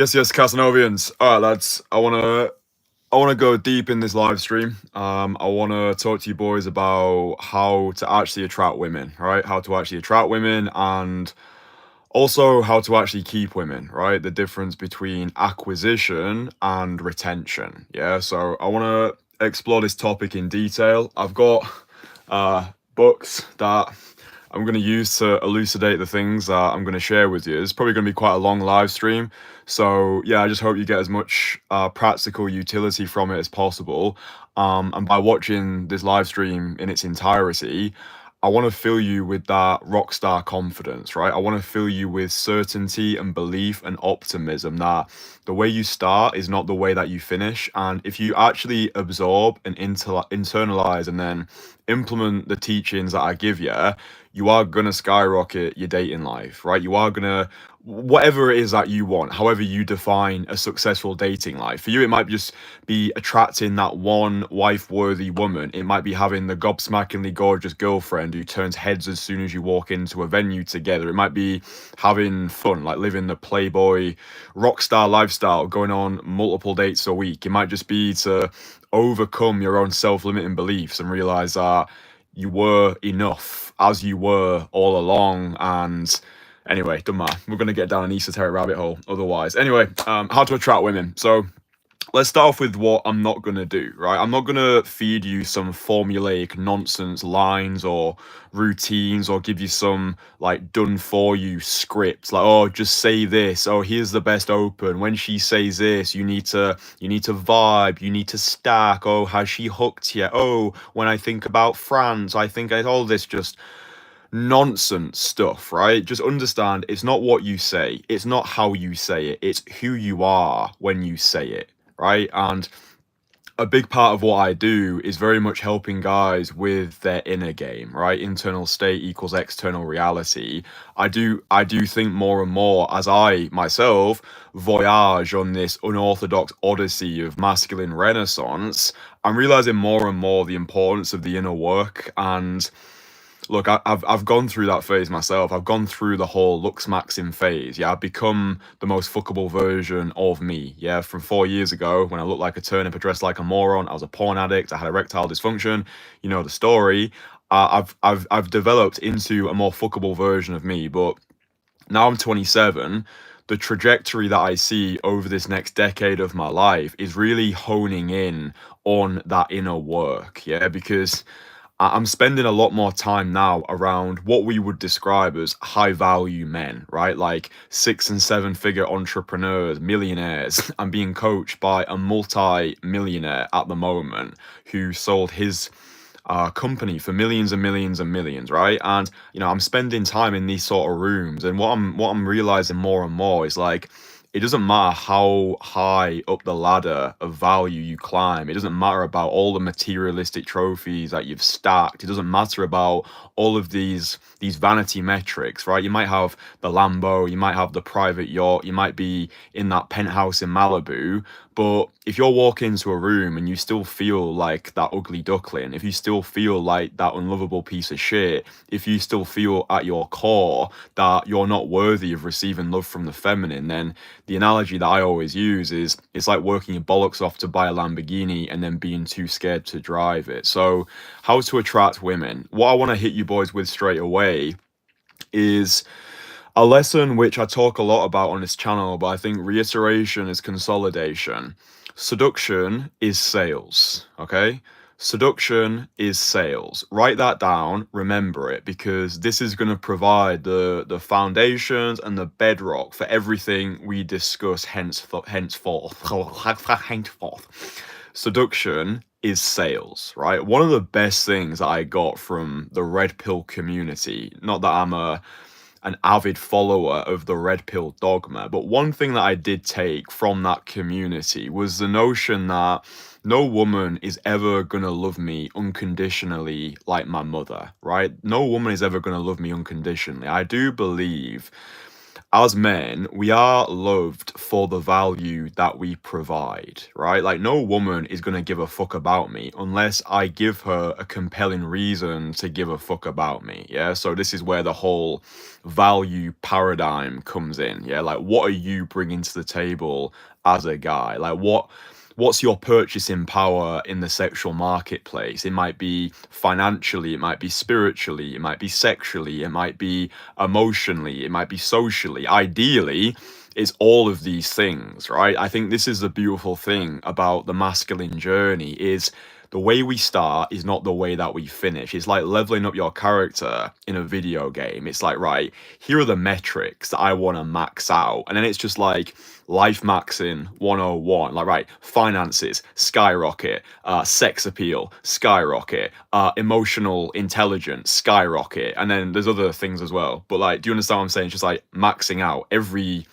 Yes, Casanovians. All right, lads. I wanna go deep in this live stream. I wanna talk to you boys about how to actually attract women, right? How to actually attract women, and also how to actually keep women, right? The difference between acquisition and retention. Yeah. So I wanna explore this topic in detail. I've got books that I'm going to use to elucidate the things that I'm going to share with you. It's probably going to be quite a long live stream. So, yeah, I just hope you get as much practical utility from it as possible. And by watching this live stream in its entirety, I want to fill you with that rock star confidence, right? I want to fill you with certainty and belief and optimism that the way you start is not the way that you finish. And if you actually absorb and internalize and then implement the teachings that I give you, you are gonna skyrocket your dating life, right? You are gonna, whatever it is that you want, however you define a successful dating life. For you, it might just be attracting that one wife-worthy woman. It might be having the gob-smackingly gorgeous girlfriend who turns heads as soon as you walk into a venue together. It might be having fun, like living the playboy rock star lifestyle, going on multiple dates a week. It might just be to overcome your own self-limiting beliefs and realize that you were enough as you were all along. And anyway, doesn't matter. We're going to get down an esoteric rabbit hole otherwise. Anyway, how to attract women. So let's start off with what I'm not going to do, right? I'm not going to feed you some formulaic nonsense lines or routines or give you some like done for you scripts like, oh, just say this, oh, here's the best open, when she says this you need to vibe, you need to stack, oh, has she hooked yet, oh, when I think about France I think all this just nonsense stuff, right? Just understand, it's not what you say, it's not how you say it, it's who you are when you say it, right? And a big part of what I do is very much helping guys with their inner game, right? Internal state equals external reality. I do think more and more as I myself voyage on this unorthodox odyssey of masculine renaissance, I'm realizing more and more the importance of the inner work. And look, I've gone through that phase myself. I've gone through the whole looks maxing phase. Yeah, I've become the most fuckable version of me. Yeah, from 4 years ago when I looked like a turnip, dressed like a moron, I was a porn addict, I had erectile dysfunction. You know the story. I've developed into a more fuckable version of me. But now I'm 27. The trajectory that I see over this next decade of my life is really honing in on that inner work. Yeah, because I'm spending a lot more time now around what we would describe as high value men, right? Like 6 and 7 figure entrepreneurs, millionaires. I'm being coached by a multi-millionaire at the moment who sold his company for millions and millions and millions, right? And I'm spending time in these sort of rooms, and what I'm realizing more and more is like, it doesn't matter how high up the ladder of value you climb. It doesn't matter about all the materialistic trophies that you've stacked. It doesn't matter about all of these vanity metrics, right? You might have the Lambo, you might have the private yacht, you might be in that penthouse in Malibu, but if you're walking into a room and you still feel like that ugly duckling, if you still feel like that unlovable piece of shit, if you still feel at your core that you're not worthy of receiving love from the feminine, then the analogy that I always use is it's like working your bollocks off to buy a Lamborghini and then being too scared to drive it. So how to attract women. What I want to hit you boys with straight away is a lesson which I talk a lot about on this channel, but I think reiteration is consolidation. Seduction is sales, okay? Seduction is sales. Write that down, remember it, because this is going to provide the foundations and the bedrock for everything we discuss henceforth. Seduction is sales, right? One of the best things that I got from the red pill community, not that I'm an avid follower of the red pill dogma, but one thing that I did take from that community was the notion that no woman is ever gonna love me unconditionally like my mother, right? No woman is ever gonna love me unconditionally. I do believe as men, we are loved for the value that we provide, right? Like, no woman is going to give a fuck about me unless I give her a compelling reason to give a fuck about me. Yeah. So, this is where the whole value paradigm comes in. Yeah. Like, what are you bringing to the table as a guy? Like, what's your purchasing power in the sexual marketplace? It might be financially, it might be spiritually, it might be sexually, it might be emotionally, it might be socially. Ideally, it's all of these things, right? I think this is the beautiful thing about the masculine journey is the way we start is not the way that we finish. It's like leveling up your character in a video game. It's like, right, here are the metrics that I want to max out. And then it's just like life maxing 101. Like, right, finances, skyrocket, sex appeal, skyrocket, emotional intelligence, skyrocket. And then there's other things as well. But like, do you understand what I'm saying? It's just like maxing out every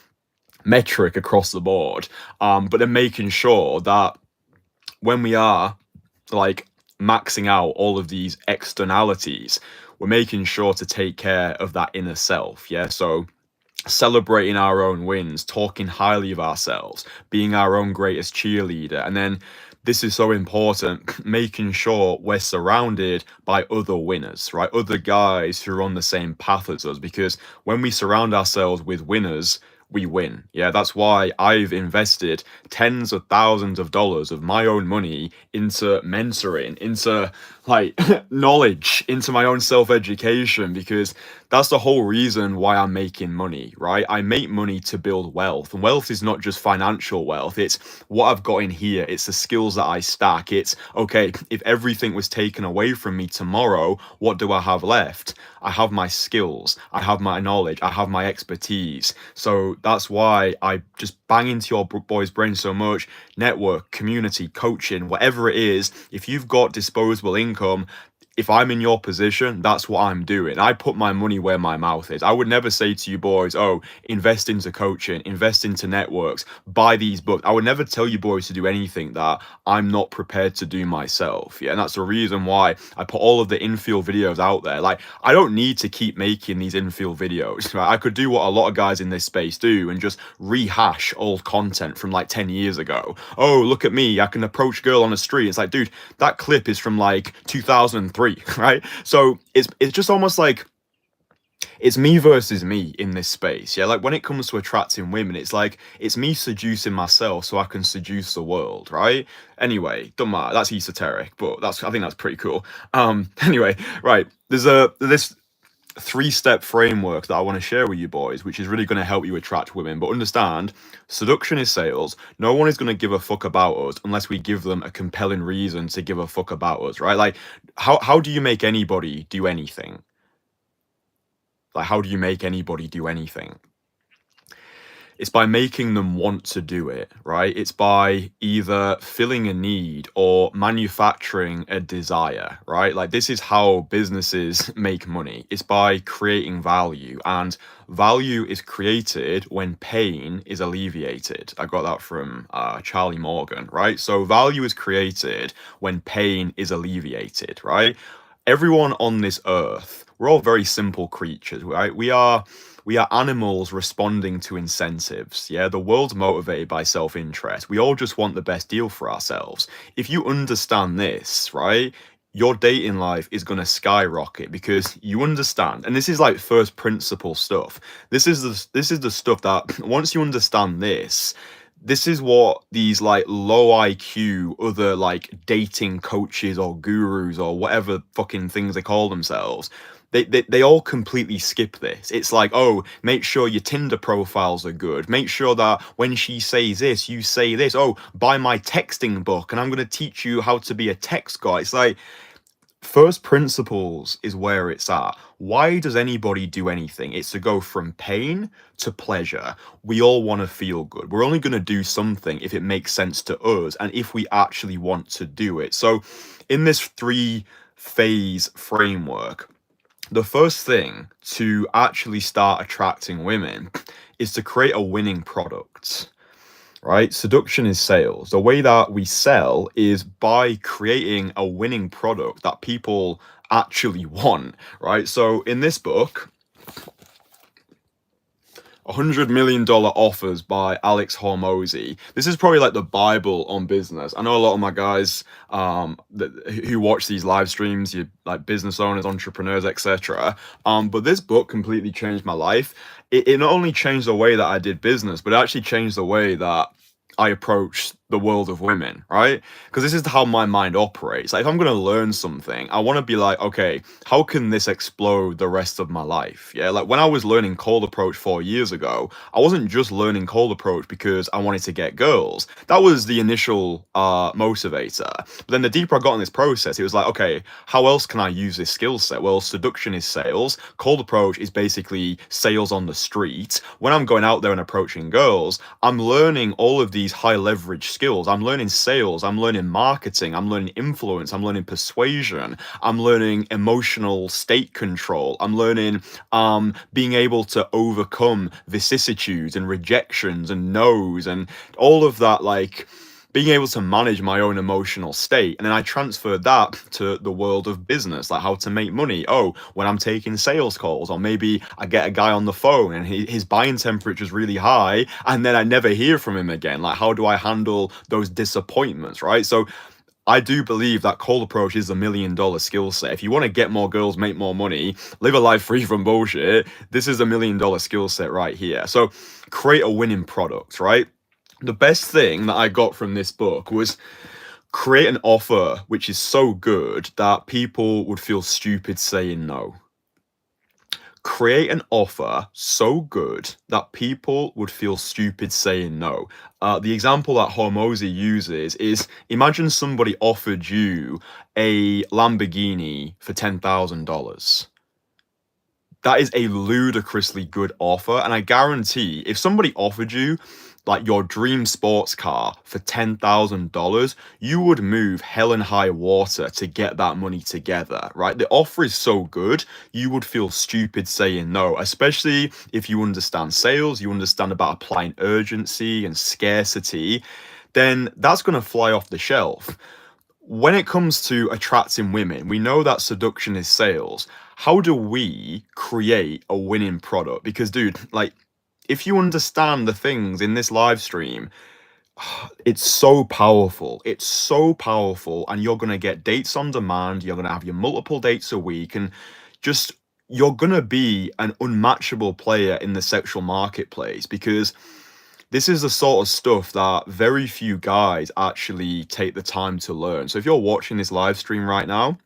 metric across the board. But then making sure that when we are like maxing out all of these externalities, we're making sure to take care of that inner self. Yeah. So celebrating our own wins, talking highly of ourselves, being our own greatest cheerleader. And then this is so important, making sure we're surrounded by other winners, right? Other guys who are on the same path as us, because when we surround ourselves with winners, we win. Yeah, that's why I've invested tens of thousands of dollars of my own money into mentoring, into like knowledge, into my own self-education, because that's the whole reason why I'm making money, right? I make money to build wealth. And wealth is not just financial wealth. It's what I've got in here. It's the skills that I stack. It's, okay, if everything was taken away from me tomorrow, what do I have left? I have my skills. I have my knowledge. I have my expertise. So that's why I just bang into your boys' brains so much. Network, community, coaching, whatever it is, if you've got disposable income, if I'm in your position, that's what I'm doing. I put my money where my mouth is. I would never say to you boys, oh, invest into coaching, invest into networks, buy these books. I would never tell you boys to do anything that I'm not prepared to do myself. Yeah, and that's the reason why I put all of the infield videos out there. Like, I don't need to keep making these infield videos. Right? I could do what a lot of guys in this space do and just rehash old content from like 10 years ago. Oh, look at me. I can approach a girl on the street. It's like, dude, that clip is from like 2003. Right? So it's just almost like it's me versus me in this space. Yeah, like when it comes to attracting women, it's like it's me seducing myself so I can seduce the world, right? Anyway, don't matter. That's esoteric, but I think that's pretty cool. Anyway, right. There's this 3-step framework that I want to share with you boys, which is really going to help you attract women. But understand, seduction is sales. No one is going to give a fuck about us unless we give them a compelling reason to give a fuck about us, right? Like, how do you make anybody do anything? Like, how do you make anybody do anything? It's by making them want to do it, right? It's by either filling a need or manufacturing a desire, right? Like, this is how businesses make money. It's by creating value, and value is created when pain is alleviated. I got that from Charlie Morgan, right? So value is created when pain is alleviated, right? Everyone on this earth, we're all very simple creatures, right? We are animals responding to incentives. Yeah, the world's motivated by self-interest. We all just want the best deal for ourselves. If you understand this, right, your dating life is going to skyrocket because you understand. And this is like first principle stuff. This is the stuff that once you understand this is what these like low IQ other like dating coaches or gurus or whatever fucking things they call themselves, they all completely skip this. It's like, oh, make sure your Tinder profiles are good. Make sure that when she says this, you say this. Oh, buy my texting book and I'm going to teach you how to be a text guy. It's like, first principles is where it's at. Why does anybody do anything? It's to go from pain to pleasure. We all want to feel good. We're only going to do something if it makes sense to us and if we actually want to do it. So in this 3-phase framework, the first thing to actually start attracting women is to create a winning product. Right? Seduction is sales. The way that we sell is by creating a winning product that people actually want, right? So in this book, $100 million offers by Alex Hormozy. This is probably like the Bible on business. I know a lot of my guys who watch these live streams, you like business owners, entrepreneurs, etc. But this book completely changed my life. It not only changed the way that I did business, but it actually changed the way that I approach the world of women, right? Because this is how my mind operates. Like, if I'm going to learn something, I want to be like, okay, how can this explode the rest of my life? Yeah, like when I was learning cold approach 4 years ago, I wasn't just learning cold approach because I wanted to get girls. That was the initial motivator. But then the deeper I got in this process, it was like, okay, how else can I use this skill set? Well, seduction is sales. Cold approach is basically sales on the street. When I'm going out there and approaching girls, I'm learning all of these high leverage skills. I'm learning sales, I'm learning marketing, I'm learning influence, I'm learning persuasion, I'm learning emotional state control, I'm learning being able to overcome vicissitudes and rejections and no's and all of that, like being able to manage my own emotional state. And then I transferred that to the world of business, like how to make money. Oh, when I'm taking sales calls, or maybe I get a guy on the phone and his buying temperature is really high, and then I never hear from him again. Like, how do I handle those disappointments, right? So I do believe that cold approach is $1 million skill set. If you want to get more girls, make more money, live a life free from bullshit, this is $1 million skill set right here. So create a winning product, right? The best thing that I got from this book was create an offer which is so good that people would feel stupid saying no. Create an offer so good that people would feel stupid saying no. The example that Hormozy uses is, imagine somebody offered you a Lamborghini for $10,000. That is a ludicrously good offer, and I guarantee if somebody offered you like your dream sports car for $10,000, you would move hell and high water to get that money together, right? The offer is so good, you would feel stupid saying no, especially if you understand sales, you understand about applying urgency and scarcity, then that's going to fly off the shelf. When it comes to attracting women, we know that seduction is sales. How do we create a winning product? Because, dude, like, if you understand the things in this live stream, it's so powerful. It's so powerful, and you're going to get dates on demand. You're going to have your multiple dates a week, and just you're going to be an unmatchable player in the sexual marketplace, because this is the sort of stuff that very few guys actually take the time to learn. So if you're watching this live stream right now,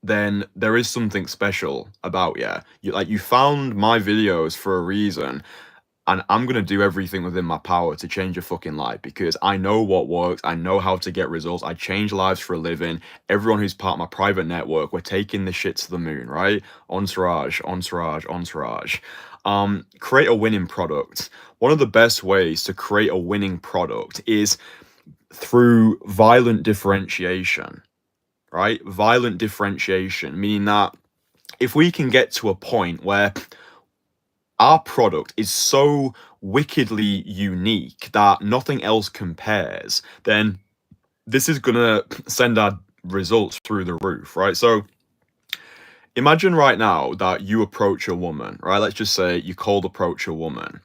then there is something special about you. You found my videos for a reason, and I'm gonna do everything within my power to change your fucking life, because I know what works. I know how to get results. I change lives for a living. Everyone who's part of my private network, we're taking this shit to the moon, right? Entourage, entourage, entourage. Create a winning product. One of the best ways to create a winning product is through violent differentiation, right? Violent differentiation, meaning that if we can get to a point where our product is so wickedly unique that nothing else compares, then this is gonna send our results through the roof, right? So imagine right now that you approach a woman, right? Let's just say you cold approach a woman.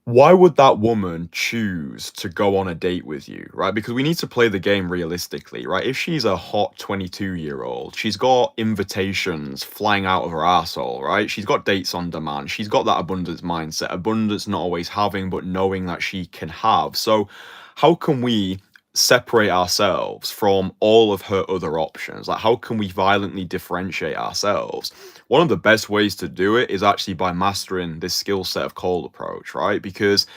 Why would that woman choose to go on a date with you, right? Because we need to play the game realistically, right? If she's a hot 22-year-old, she's got invitations flying out of her asshole, right? She's got dates on demand. She's got that abundance mindset. Abundance not always having, but knowing that she can have. So how can we separate ourselves from all of her other options? Like, how can we violently differentiate ourselves? One of the best ways to do it is actually by mastering this skill set of cold approach, right? Because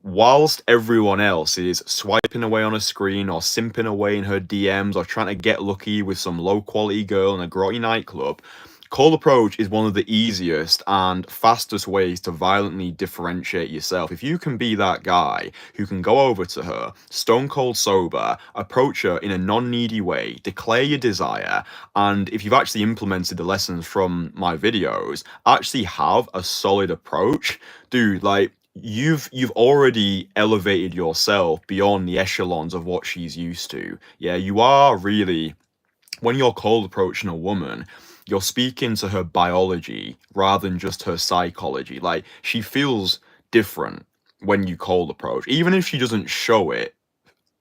whilst everyone else is swiping away on a screen or simping away in her DMs or trying to get lucky with some low quality girl in a grotty nightclub, cold approach is one of the easiest and fastest ways to violently differentiate yourself. If you can be that guy who can go over to her, stone cold sober, approach her in a non-needy way, declare your desire, and if you've actually implemented the lessons from my videos, actually have a solid approach, dude, like, you've already elevated yourself beyond the echelons of what she's used to. Yeah, you are really, when you're cold approaching a woman, you're speaking to her biology rather than just her psychology. Like, she feels different when you cold approach. Even if she doesn't show it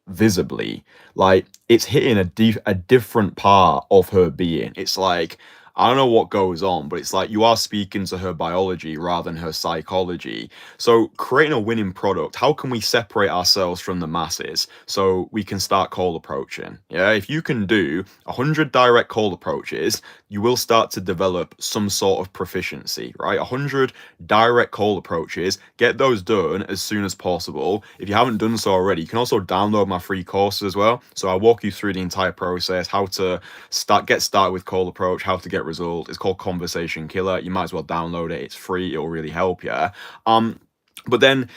visibly, like it's hitting a different part of her being. It's like, I don't know what goes on, but it's like you are speaking to her biology rather than her psychology. So creating a winning product, how can we separate ourselves from the masses so we can start cold approaching? Yeah, if you can do 100 direct cold approaches, you will start to develop some sort of proficiency, right? 100 direct cold approaches, get those done as soon as possible. If you haven't done so already, you can also download my free courses as well. So I walk you through the entire process, how to get started with cold approach, how to get results. It's called Conversation Killer. You might as well download it. It's free. It'll really help you. But then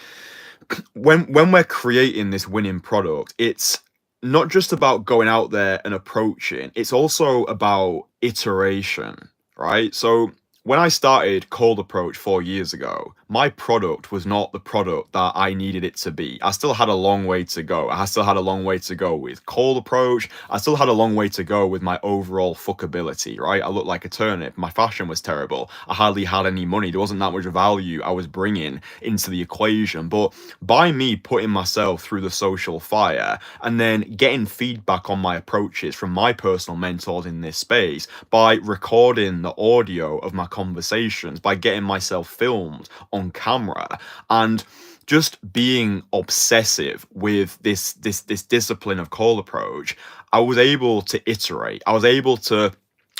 when we're creating this winning product, it's not just about going out there and approaching. It's also about iteration, right? So when I started cold approach 4 years ago, my product was not the product that I needed it to be. I still had a long way to go. I still had a long way to go with cold approach. I still had a long way to go with my overall fuckability, right? I looked like a turnip. My fashion was terrible. I hardly had any money. There wasn't that much value I was bringing into the equation. But by me putting myself through the social fire and then getting feedback on my approaches from my personal mentors in this space, by recording the audio of my conversations, by getting myself filmed on camera, and just being obsessive with this discipline of cold approach, I was able to iterate. I was able to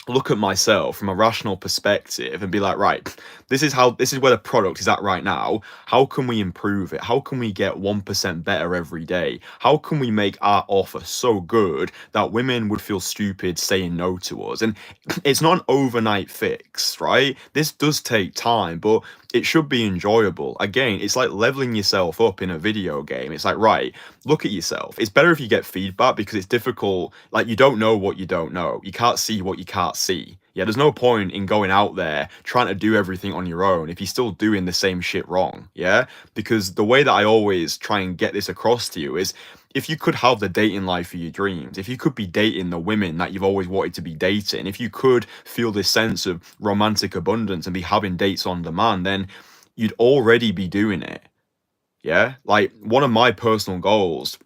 look at myself from a rational perspective and be like, right, this is where the product is at right now. How can we improve it? How can we get 1% better every day? How can we make our offer so good that women would feel stupid saying no to us? And it's not an overnight fix, right? This does take time, but it should be enjoyable. Again, it's like leveling yourself up in a video game. It's like, right, look at yourself. It's better if you get feedback, because it's difficult. Like, you don't know what you don't know. You can't see what you can't see. Yeah, there's no point in going out there trying to do everything on your own if you're still doing the same shit wrong. Yeah, because the way that I always try and get this across to you is, if you could have the dating life of your dreams, if you could be dating the women that you've always wanted to be dating, if you could feel this sense of romantic abundance and be having dates on demand, then you'd already be doing it. Yeah, like one of my personal goals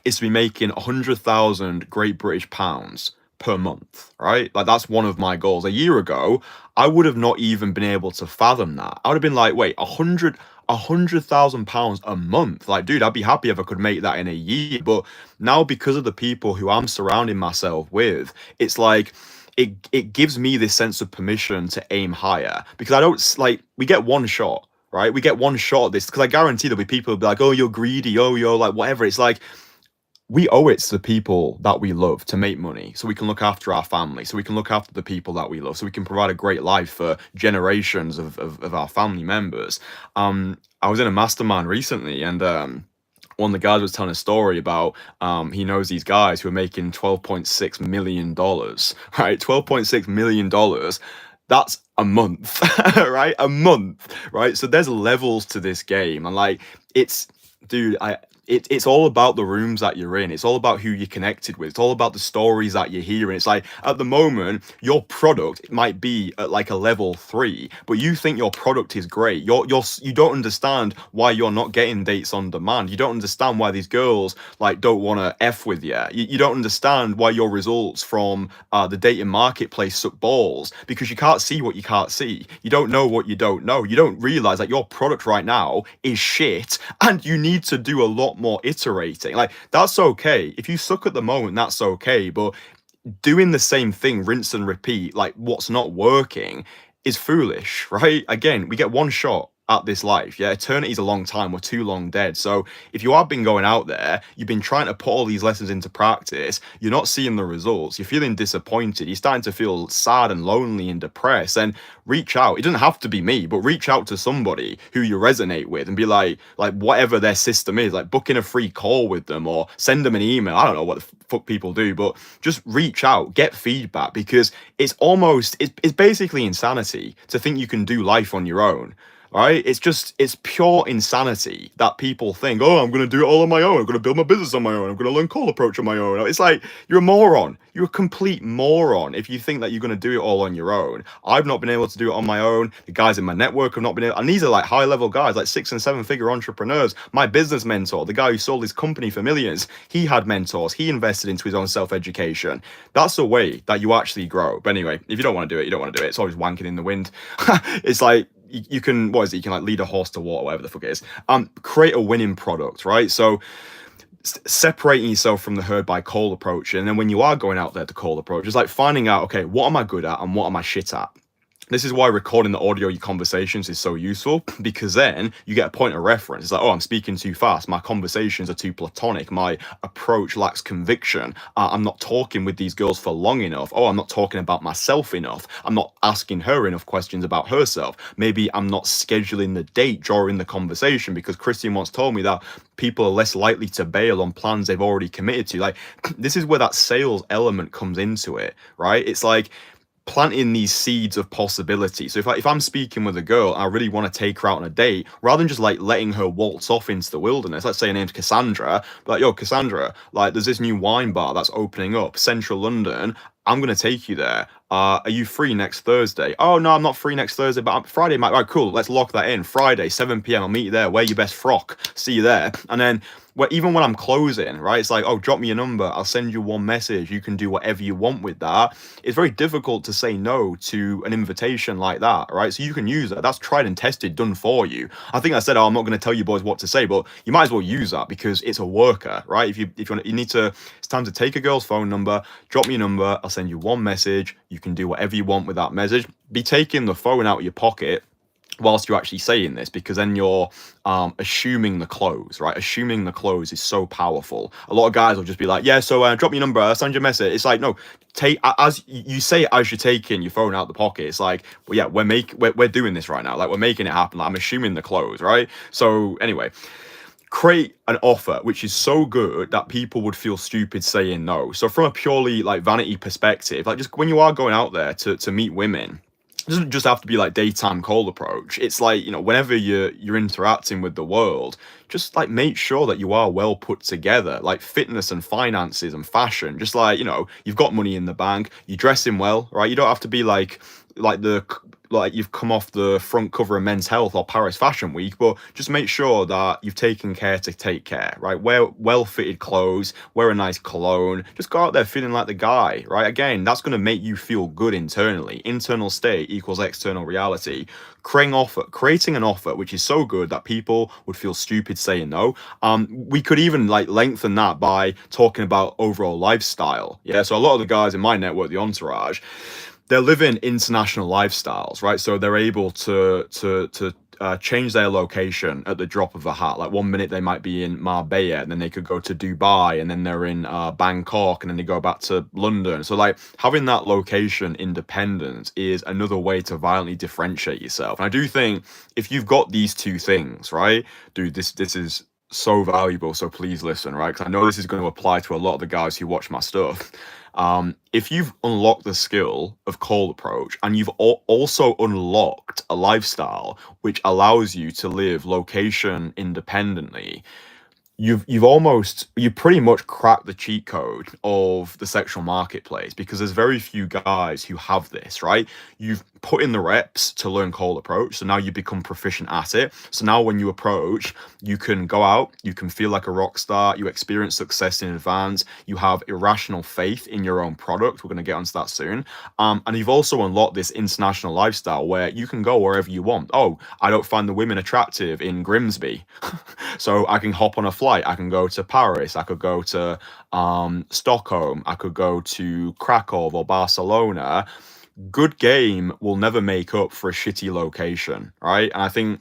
is to be making 100,000 Great British pounds per month, right? Like, that's one of my goals. A year ago, I would have not even been able to fathom that. I would have been like, wait, 100,000 pounds a month. Like, dude, I'd be happy if I could make that in a year. But now, because of the people who I'm surrounding myself with, it's like, it gives me this sense of permission to aim higher, because I don't, like, we get one shot, right? We get one shot at this, because I guarantee there'll be people who'll be like, oh, you're greedy, oh, you're like, whatever. It's like, we owe it to the people that we love to make money, so we can look after our family, so we can look after the people that we love, so we can provide a great life for generations of our family members. I was in a mastermind recently, and one of the guys was telling a story about he knows these guys who are making $12.6 million, right? $12.6 million. That's a month, right? A month, right? So there's levels to this game, and like, it's, dude, it's all about the rooms that you're in. It's all about who you're connected with. It's all about the stories that you're hearing. It's like, at the moment, your product might be at like a level 3, but you think your product is great. You don't understand why you're not getting dates on demand. You don't understand why these girls like don't want to F with you. You don't understand why your results from the dating marketplace suck balls, because you can't see what you can't see. You don't know what you don't know. You don't realize that your product right now is shit, and you need to do a lot more iterating. Like, that's okay. If you suck at the moment, that's okay. But doing the same thing, rinse and repeat, like what's not working, is foolish, right? Again, we get one shot at this life. Yeah, eternity's a long time. We're too long dead. So if you have been going out there, you've been trying to put all these lessons into practice, you're not seeing the results, you're feeling disappointed, you're starting to feel sad and lonely and depressed, and reach out. It doesn't have to be me, but reach out to somebody who you resonate with and be like whatever their system is, like book in a free call with them or send them an email. I don't know what the fuck people do, but just reach out, get feedback, because it's basically insanity to think you can do life on your own. right? It's pure insanity that people think, oh, I'm going to do it all on my own. I'm going to build my business on my own. I'm going to learn cold approach on my own. It's like, you're a moron. You're a complete moron if you think that you're going to do it all on your own. I've not been able to do it on my own. The guys in my network have not been able, and these are like high level guys, like 6 and 7 figure entrepreneurs. My business mentor, the guy who sold his company for millions, he had mentors. He invested into his own self-education. That's the way that you actually grow. But anyway, if you don't want to do it, you don't want to do it. It's always wanking in the wind. It's like, you can, what is it? You can like lead a horse to water, whatever the fuck it is. Create a winning product, right? So separating yourself from the herd by cold approach, and then when you are going out there to cold approach, it's like finding out, okay, what am I good at and what am I shit at? This is why recording the audio of your conversations is so useful, because then you get a point of reference. It's like, oh, I'm speaking too fast. My conversations are too platonic. My approach lacks conviction. I'm not talking with these girls for long enough. Oh, I'm not talking about myself enough. I'm not asking her enough questions about herself. Maybe I'm not scheduling the date during the conversation, because Kristian once told me that people are less likely to bail on plans they've already committed to. Like, this is where that sales element comes into it, right? It's like planting these seeds of possibility. So if I'm speaking with a girl and I really want to take her out on a date, rather than just like letting her waltz off into the wilderness, let's say her name's Cassandra, like, yo, Cassandra, like, there's this new wine bar that's opening up, central London. I'm going to take you there. Are you free next Thursday? Oh, no, I'm not free next Thursday, but Friday might. Right, cool. Let's lock that in. Friday, 7 p.m. I'll meet you there. Wear your best frock. See you there. And then even when I'm closing, right, it's like, oh, drop me your number. I'll send you one message. You can do whatever you want with that. It's very difficult to say no to an invitation like that, right? So you can use that. That's tried and tested, done for you. I think I said, oh, I'm not going to tell you boys what to say, but you might as well use that because it's a worker, right? If you want, you need to, it's time to take a girl's phone number, drop me your number. I'll send you one message. You can do whatever you want with that message. Be taking the phone out of your pocket whilst you're actually saying this, because then you're assuming the close, right? Assuming the close is so powerful. A lot of guys will just be like, yeah, so drop me your number, I'll send you a message. It's like, no, take, as you say it as you're taking your phone out the pocket. It's like, well, yeah, we're doing this right now. Like, we're making it happen. Like, I'm assuming the close, right? So anyway, create an offer which is so good that people would feel stupid saying no. So from a purely like vanity perspective, like, just when you are going out there to meet women, it doesn't just have to be like daytime cold approach. It's like, you know, whenever you're interacting with the world, just like make sure that you are well put together, like fitness and finances and fashion. Just like, you know, you've got money in the bank, you're dressing well, right? You don't have to be like you've come off the front cover of Men's Health or Paris Fashion Week, but just make sure that you've taken care to take care, right? Wear well-fitted clothes, wear a nice cologne, just go out there feeling like the guy, right? Again, that's going to make you feel good internally. Internal state equals external reality. Creating an offer which is so good that people would feel stupid saying no. We could even like lengthen that by talking about overall lifestyle. Yeah, so a lot of the guys in my network, the Entourage, they're living international lifestyles, right? So they're able to change their location at the drop of a hat. Like, 1 minute they might be in Marbella, and then they could go to Dubai, and then they're in Bangkok, and then they go back to London. So like, having that location independence is another way to violently differentiate yourself. And I do think if you've got these two things, right, dude, this is so valuable. So please listen, right? Because I know this is going to apply to a lot of the guys who watch my stuff. If you've unlocked the skill of cold approach, and you've also unlocked a lifestyle which allows you to live location independently, you pretty much cracked the cheat code of the sexual marketplace, because there's very few guys who have this, right? You've put in the reps to learn cold approach, so now you become proficient at it. So now when you approach, you can go out, you can feel like a rock star, you experience success in advance, you have irrational faith in your own product. We're going to get onto that soon. And you've also unlocked this international lifestyle where you can go wherever you want. Oh, I don't find the women attractive in Grimsby, so I can hop on a flight. I can go to Paris, I could go to Stockholm, I could go to Krakow or Barcelona. Good game will never make up for a shitty location, right? And I think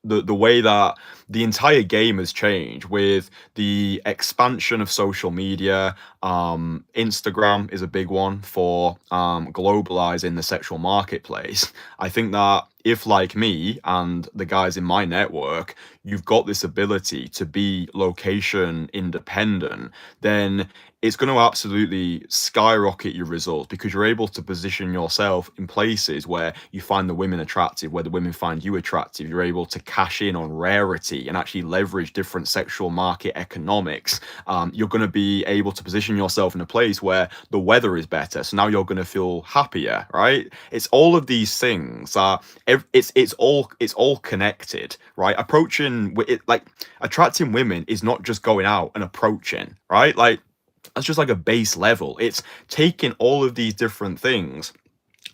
the way that the entire game has changed with the expansion of social media, Instagram is a big one for globalizing the sexual marketplace. I think that if, like me and the guys in my network, you've got this ability to be location independent, then it's going to absolutely skyrocket your results because you're able to position yourself in places where you find the women attractive, where the women find you attractive. You're able to cash in on rarity and actually leverage different sexual market economics. You're going to be able to position yourself in a place where the weather is better, so now you're going to feel happier, right? It's all of these things are it's all connected, right? Approaching it, like attracting women is not just going out and approaching, right? Like that's just like a base level. It's taking all of these different things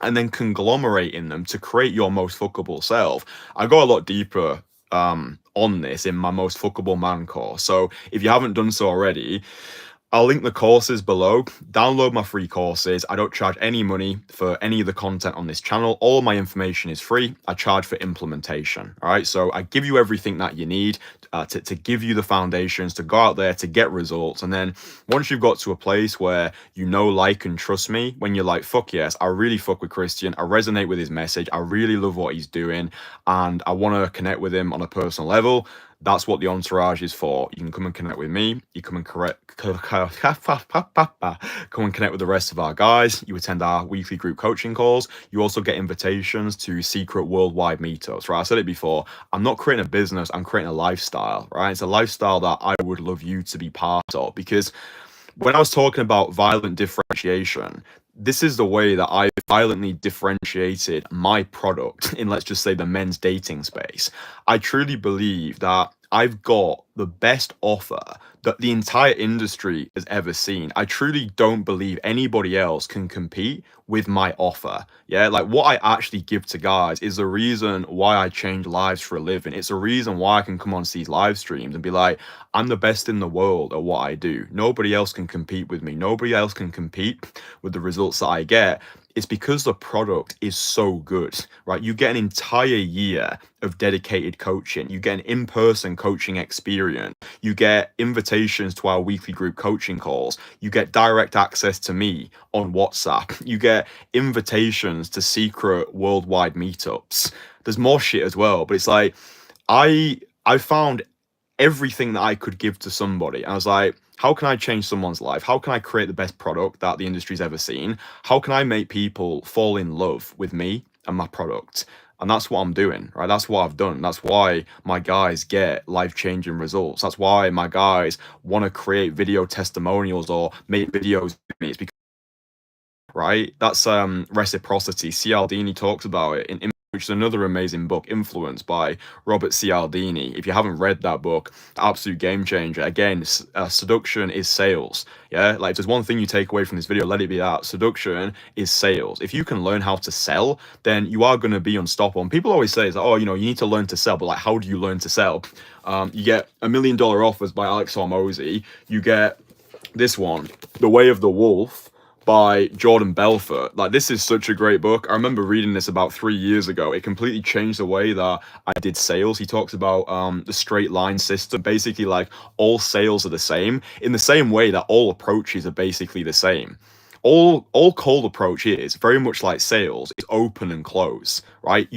and then conglomerating them to create your most fuckable self. I go a lot deeper on this in my most fuckable man course. So if you haven't done so already, I'll link the courses below. Download my free courses. I don't charge any money for any of the content on this channel. All my information is free. I charge for implementation. All right. So I give you everything that you need to give you the foundations to go out there to get results. And then once you've got to a place where you know, like, and trust me, when you're like, fuck yes, I really fuck with Kristian. I resonate with his message. I really love what he's doing. And I want to connect with him on a personal level. That's what the Entourage is for. You can come and connect with me. You come and come and connect with the rest of our guys. You attend our weekly group coaching calls. You also get invitations to secret worldwide meetups, right? I said it before. I'm not creating a business. I'm creating a lifestyle, right? It's a lifestyle that I would love you to be part of, because when I was talking about violent differentiation, this is the way that I violently differentiated my product in, let's just say, the men's dating space. I truly believe that I've got the best offer that the entire industry has ever seen. I truly don't believe anybody else can compete with my offer. Yeah, like what I actually give to guys is the reason why I change lives for a living. It's the reason why I can come on these live streams and be like, I'm the best in the world at what I do. Nobody else can compete with me. Nobody else can compete with the results that I get. It's because the product is so good, right? You get an entire year of dedicated coaching. You get an in-person coaching experience. You get invitations to our weekly group coaching calls. You get direct access to me on WhatsApp. You get invitations to secret worldwide meetups. There's more shit as well, but it's like I found everything that I could give to somebody. I was like, how can I change someone's life? How can I create the best product that the industry's ever seen? How can I make people fall in love with me and my product? And that's what I'm doing, right? That's what I've done. That's why my guys get life-changing results. That's why my guys want to create video testimonials or make videos with me. It's because, right? That's reciprocity. Cialdini talks about it in which is another amazing book, Influence by Robert Cialdini. If you haven't read that book, absolute game changer. Again, seduction is sales. Yeah, like if there's one thing you take away from this video, let it be that. Seduction is sales. If you can learn how to sell, then you are going to be unstoppable. And people always say, it's like, oh, you know, you need to learn to sell, but like, how do you learn to sell? You get $1 million offers by Alex Hormozy. You get this one, The Way of the Wolf by Jordan Belfort. Like, this is such a great book. I remember reading this about 3 years ago. It completely changed the way that I did sales. He talks about the straight line system. Basically, like, all sales are the same, in the same way that all approaches are basically the same. All cold approach is very much like sales. It's open and close, right?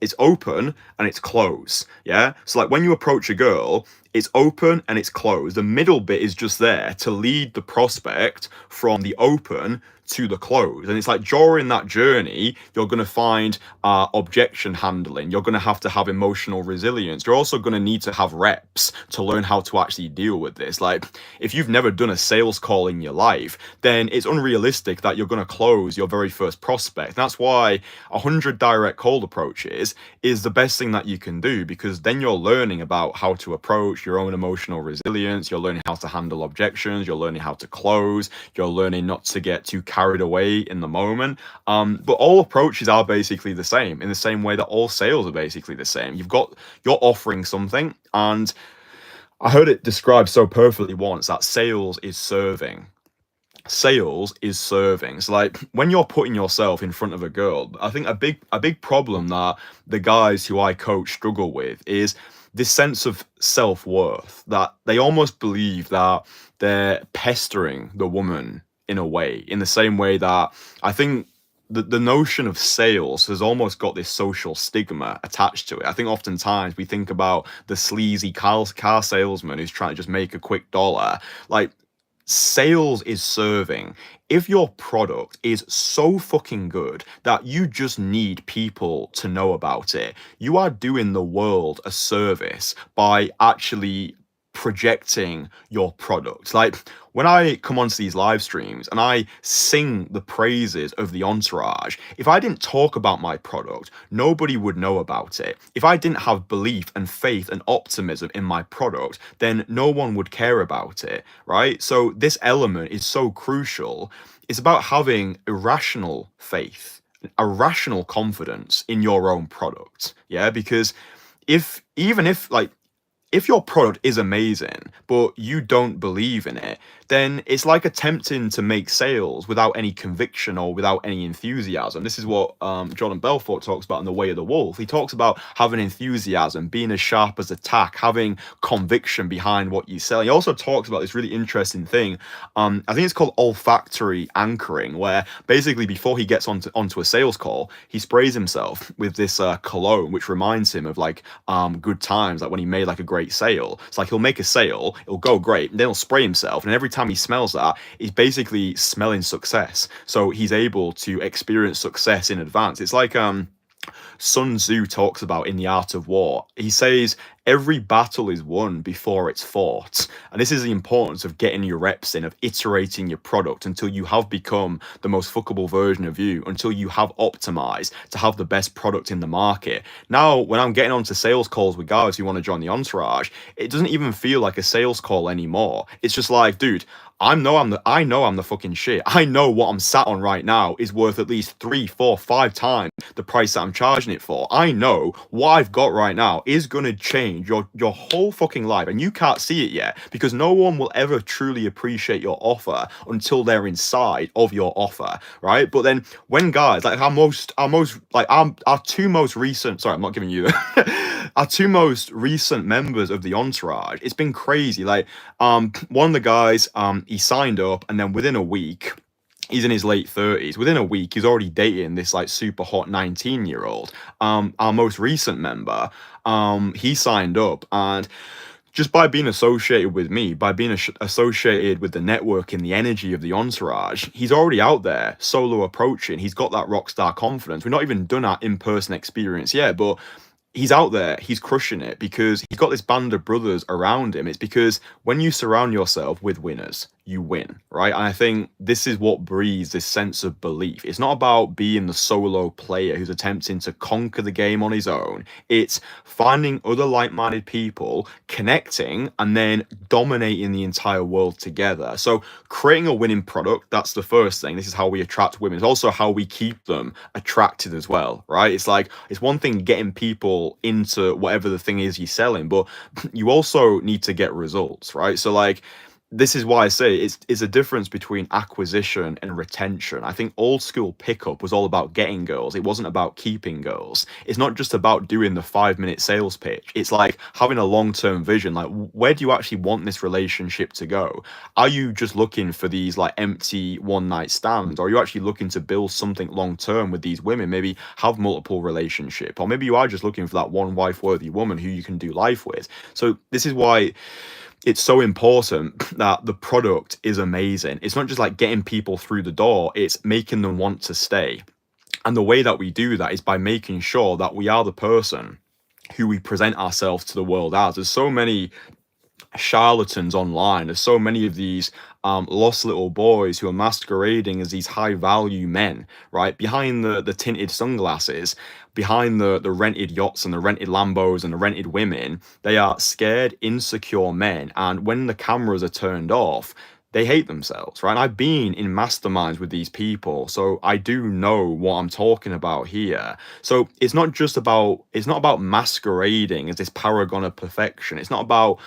It's open and it's close. Yeah. So like when you approach a girl, it's open and it's closed. The middle bit is just there to lead the prospect from the open to the close. And it's like during that journey, you're going to find objection handling. You're going to have emotional resilience. You're also going to need to have reps to learn how to actually deal with this. Like if you've never done a sales call in your life, then it's unrealistic that you're going to close your very first prospect. That's why 100 direct cold approaches is the best thing that you can do, because then you're learning about how to approach your own emotional resilience. You're learning how to handle objections. You're learning how to close. You're learning not to get too carried away in the moment. But all approaches are basically the same, in the same way that all sales are basically the same. You're offering something, and I heard it described so perfectly once that sales is serving. Sales is serving. So like when you're putting yourself in front of a girl, I think a big problem that the guys who I coach struggle with is this sense of self-worth, that they almost believe that they're pestering the woman in a way, in the same way that I think the notion of sales has almost got this social stigma attached to it. I think oftentimes we think about the sleazy car salesman who's trying to just make a quick dollar. Like, sales is serving. If your product is so fucking good that you just need people to know about it, you are doing the world a service by actually projecting your product. Like, when I come onto these live streams and I sing the praises of the Entourage, if I didn't talk about my product, nobody would know about it. If I didn't have belief and faith and optimism in my product, then no one would care about it, right? So this element is so crucial. It's about having irrational faith, irrational confidence in your own product. Yeah, because if your product is amazing, but you don't believe in it, then it's like attempting to make sales without any conviction or without any enthusiasm. This is what Jordan Belfort talks about in The Way of the Wolf. He talks about having enthusiasm, being as sharp as a tack, having conviction behind what you sell. He also talks about this really interesting thing. I think it's called olfactory anchoring, where basically before he gets onto a sales call, he sprays himself with this cologne, which reminds him of like good times, like when he made like a great sale. It's like he'll make a sale, it'll go great, and then he'll spray himself, and every time he smells that, he's basically smelling success. So he's able to experience success in advance. It's like Sun Tzu talks about in The Art of War. He says every battle is won before it's fought. And this is the importance of getting your reps in, of iterating your product until you have become the most fuckable version of you, until you have optimized to have the best product in the market. Now, when I'm getting onto sales calls with guys who want to join the Entourage, it doesn't even feel like a sales call anymore. It's just like, dude, I know I'm the fucking shit. I know what I'm sat on right now is worth at least 3, 4, 5 times the price that I'm charging it for. I know what I've got right now is gonna change your whole fucking life, and you can't see it yet because no one will ever truly appreciate your offer until they're inside of your offer, right? But then when guys like our two most recent, sorry, I'm not giving you our two most recent members of the Entourage, it's been crazy. Like one of the guys, he signed up, and then within a week, he's in his late 30s. Within a week, he's already dating this like super hot 19-year-old. Our most recent member, he signed up, and just by being associated with me, by being associated with the network and the energy of the Entourage, he's already out there solo approaching. He's got that rock star confidence. We've not even done our in-person experience yet, but he's out there, he's crushing it because he's got this band of brothers around him. It's because when you surround yourself with winners, you win, right? And I think this is what breeds this sense of belief. It's not about being the solo player who's attempting to conquer the game on his own. It's finding other like-minded people, connecting, and then dominating the entire world together. So creating a winning product, that's the first thing. This is how we attract women. It's also how we keep them attracted as well, right? It's like, it's one thing getting people into whatever the thing is you're selling, but you also need to get results, right? So like, this is why I say it's a difference between acquisition and retention. I think old school pickup was all about getting girls. It wasn't about keeping girls. It's not just about doing the 5-minute sales pitch. It's like having a long-term vision. Like, where do you actually want this relationship to go? Are you just looking for these like empty one-night stands? Or are you actually looking to build something long-term with these women? Maybe have multiple relationships, or maybe you are just looking for that one wife-worthy woman who you can do life with. So this is why it's so important that the product is amazing. It's not just like getting people through the door, it's making them want to stay. And the way that we do that is by making sure that we are the person who we present ourselves to the world as. There's so many charlatans online. There's so many of these lost little boys who are masquerading as these high value men, right? Behind the tinted sunglasses, behind the rented yachts and the rented Lambos and the rented women, they are scared, insecure men. And when the cameras are turned off, they hate themselves, right? And I've been in masterminds with these people, so I do know what I'm talking about here. So it's not about masquerading as this paragon of perfection. It's not about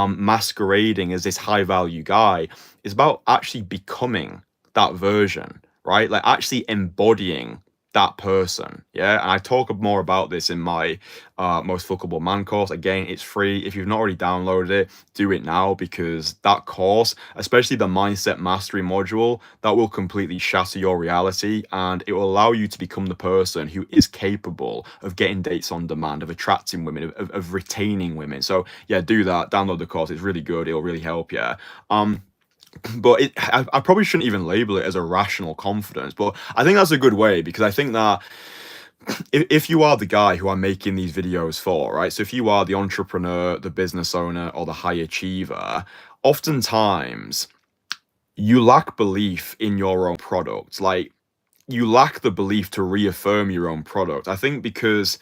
masquerading as this high value guy. It's about actually becoming that version, right? Like actually embodying that person. Yeah. And I talk more about this in my most fuckable man course. Again, it's free. If you've not already downloaded it, do it now, because that course, especially the mindset mastery module, that will completely shatter your reality, and it will allow you to become the person who is capable of getting dates on demand, of attracting women, of retaining women. So yeah, do that. Download the course. It's really good. It'll really help you. But I probably shouldn't even label it as a rational confidence, but I think that's a good way, because I think that if you are the guy who I'm making these videos for, right? So if you are the entrepreneur, the business owner, or the high achiever, oftentimes you lack belief in your own product. Like, you lack the belief to reaffirm your own product. I think because,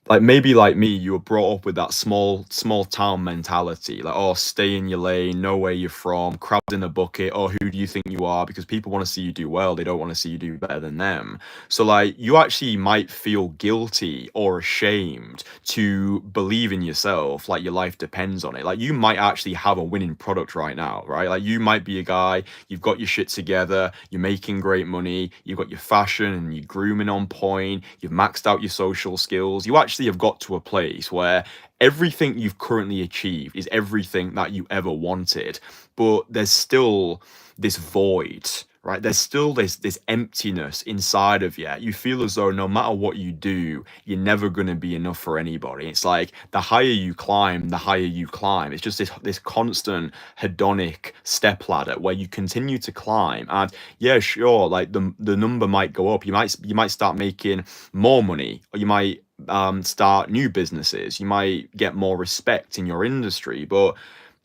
like, maybe like me, you were brought up with that small town mentality, like, oh, stay in your lane, know where you're from, crabs in a bucket, or who do you think you are? Because people want to see you do well, they don't want to see you do better than them. So like, you actually might feel guilty or ashamed to believe in yourself, like your life depends on it. Like, you might actually have a winning product right now, right? Like, you might be a guy, you've got your shit together, you're making great money, you've got your fashion and your grooming on point, you've maxed out your social skills, you actually have got to a place where everything you've currently achieved is everything that you ever wanted, but there's still this void, right? There's still this emptiness inside of you. You feel as though no matter what you do, you're never going to be enough for anybody. It's like the higher you climb, the higher you climb. It's just this constant hedonic step ladder where you continue to climb. And yeah, sure, like the number might go up. You might start making more money, or you might start new businesses. You might get more respect in your industry, but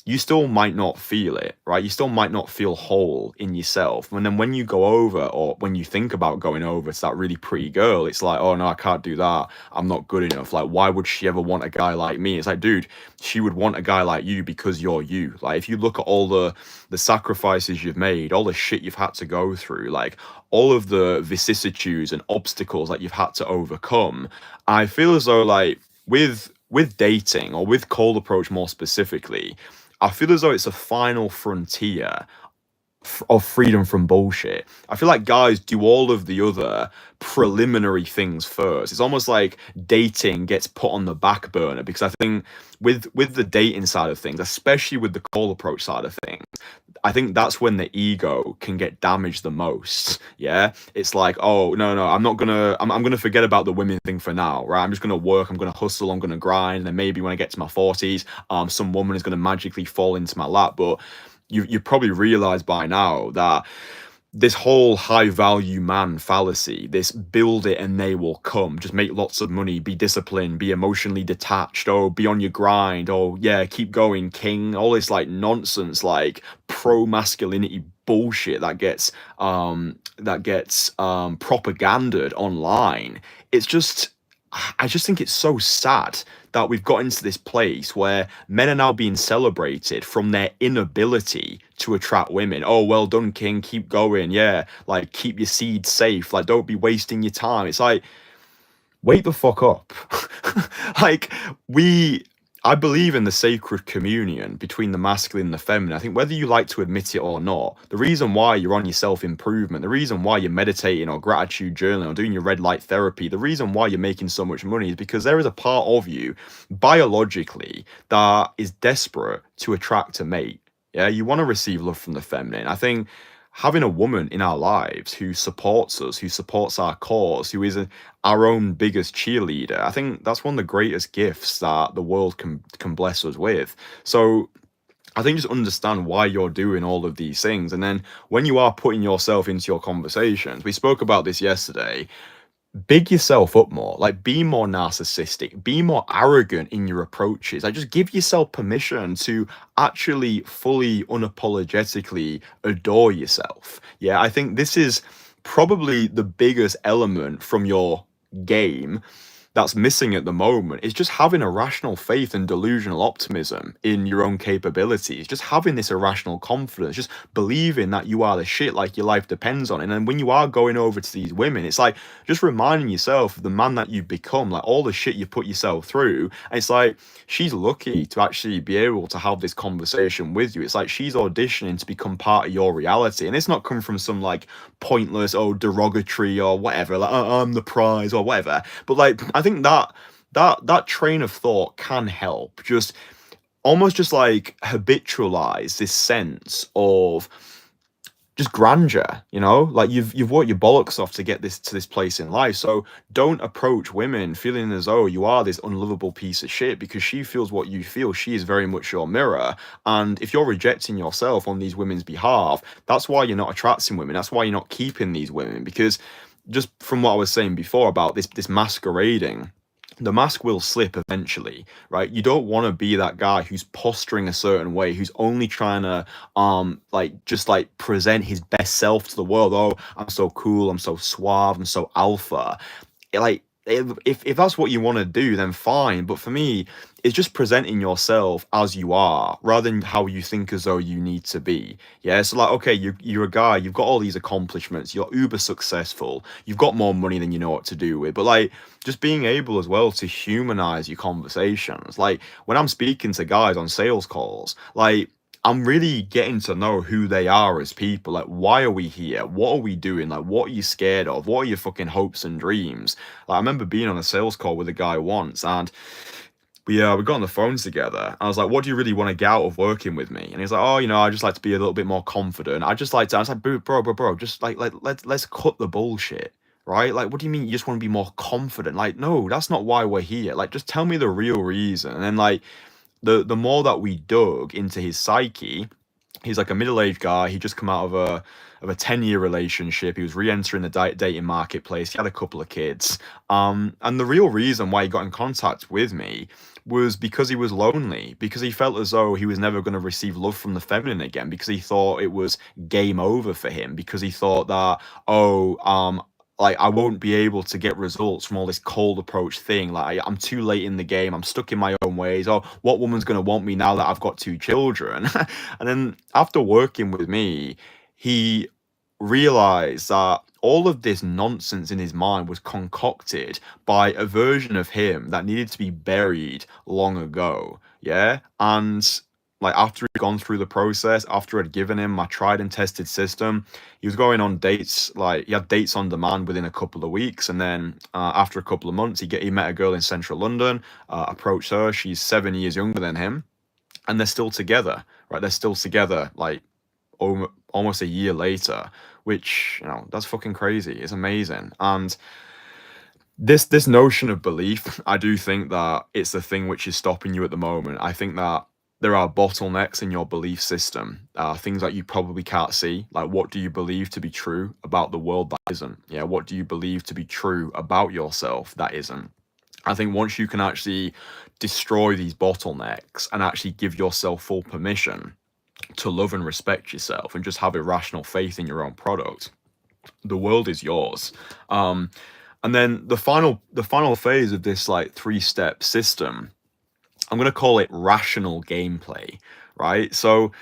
you still might not feel it, right? You still might not feel whole in yourself. And then when you go over, or when you think about going over to that really pretty girl, it's like, oh no, I can't do that. I'm not good enough. Like, why would she ever want a guy like me? It's like, dude, she would want a guy like you because you're you. Like, if you look at all the sacrifices you've made, all the shit you've had to go through, like all of the vicissitudes and obstacles that you've had to overcome, I feel as though, like, with dating, or with cold approach more specifically, I feel as though it's a final frontier of freedom from bullshit. I feel like guys do all of the other preliminary things first. It's almost like dating gets put on the back burner, because I think with the dating side of things, especially with the call approach side of things, I think that's when the ego can get damaged the most. Yeah, it's like, oh no, I'm gonna forget about the women thing for now, right? I'm just gonna work, I'm gonna hustle, I'm gonna grind, and then maybe when I get to my 40s, some woman is gonna magically fall into my lap. But you probably realize by now that this whole high value man fallacy, this build it and they will come, just make lots of money, be disciplined, be emotionally detached, or be on your grind, or yeah, keep going, king, all this like nonsense, like pro masculinity bullshit that gets propaganded online. I just think it's so sad that we've got into this place where men are now being celebrated from their inability to attract women. Oh, well done, king. Keep going. Yeah. Like, keep your seed safe. Like, don't be wasting your time. It's like, wake the fuck up. Like, I believe in the sacred communion between the masculine and the feminine. I think whether you like to admit it or not, the reason why you're on your self-improvement, the reason why you're meditating or gratitude journaling or doing your red light therapy, the reason why you're making so much money is because there is a part of you biologically that is desperate to attract a mate. Yeah, you want to receive love from the feminine. I think having a woman in our lives who supports us, who supports our cause, who is our own biggest cheerleader, I think that's one of the greatest gifts that the world can bless us with. So I think just understand why you're doing all of these things. And then when you are putting yourself into your conversations, we spoke about this yesterday, big yourself up more, like be more narcissistic, be more arrogant in your approaches. Like, just give yourself permission to actually fully unapologetically adore yourself. Yeah, I think this is probably the biggest element from your game that's missing at the moment is just having a rational faith and delusional optimism in your own capabilities, just having this irrational confidence, just believing that you are the shit, like your life depends on it. And then when you are going over to these women, it's like just reminding yourself of the man that you've become, like all the shit you put yourself through. And it's like she's lucky to actually be able to have this conversation with you. It's like she's auditioning to become part of your reality. And it's not come from some like pointless or derogatory or whatever, like I'm the prize or whatever. But like I think that train of thought can help just almost just like habitualize this sense of just grandeur, you know, like you've worked your bollocks off to get this to this place in life. So don't approach women feeling as though you are this unlovable piece of shit because she feels what you feel. She is very much your mirror. And if you're rejecting yourself on these women's behalf, that's why you're not attracting women. That's why you're not keeping these women. Because just from what I was saying before about this masquerading, the mask will slip eventually, right? You don't want to be that guy who's posturing a certain way, who's only trying to like just like present his best self to the world. Oh, I'm so cool, I'm so suave, I'm so alpha. Like if that's what you want to do, then fine. But for me, it's just presenting yourself as you are rather than how you think as though you need to be. Yeah, so like, okay, you're a guy, you've got all these accomplishments, you're uber successful, you've got more money than you know what to do with. But like just being able as well to humanize your conversations. Like when I'm speaking to guys on sales calls, like I'm really getting to know who they are as people. Like, why are we here? What are we doing? Like, what are you scared of? What are your fucking hopes and dreams? Like, I remember being on a sales call with a guy once, and we got on the phone together. I was like, "What do you really want to get out of working with me?" And he's like, "Oh, you know, I just like to be a little bit more confident. I just like to." I was like, "Bro, just like let's cut the bullshit." Right? Like, what do you mean you just want to be more confident? Like, no, that's not why we're here. Like, just tell me the real reason. And then like the more that we dug into his psyche, he's like a middle-aged guy. He just come out of a 10-year relationship. He was re-entering the dating marketplace. He had a couple of kids. And the real reason why he got in contact with me was because he was lonely, because he felt as though he was never going to receive love from the feminine again, because he thought it was game over for him, because he thought that, like I won't be able to get results from all this cold approach thing. Like I'm too late in the game. I'm stuck in my own ways. Oh, what woman's gonna want me now that I've got two children? And then after working with me, he realized that all of this nonsense in his mind was concocted by a version of him that needed to be buried long ago. Yeah. And like after he'd gone through the process, after I'd given him my tried and tested system, he was going on dates. Like he had dates on demand within a couple of weeks, and then after a couple of months, he met a girl in central London, approached her. She's 7 years younger than him, and they're still together. Right, they're still together. Like almost a year later, which you know that's fucking crazy. It's amazing. And this notion of belief, I do think that it's the thing which is stopping you at the moment. I think that there are bottlenecks in your belief system, things that you probably can't see. Like, what do you believe to be true about the world that isn't? Yeah, what do you believe to be true about yourself that isn't? I think once you can actually destroy these bottlenecks and actually give yourself full permission to love and respect yourself and just have irrational faith in your own product, the world is yours. And then the final phase of this like 3-step system, I'm going to call it rational gameplay, right? So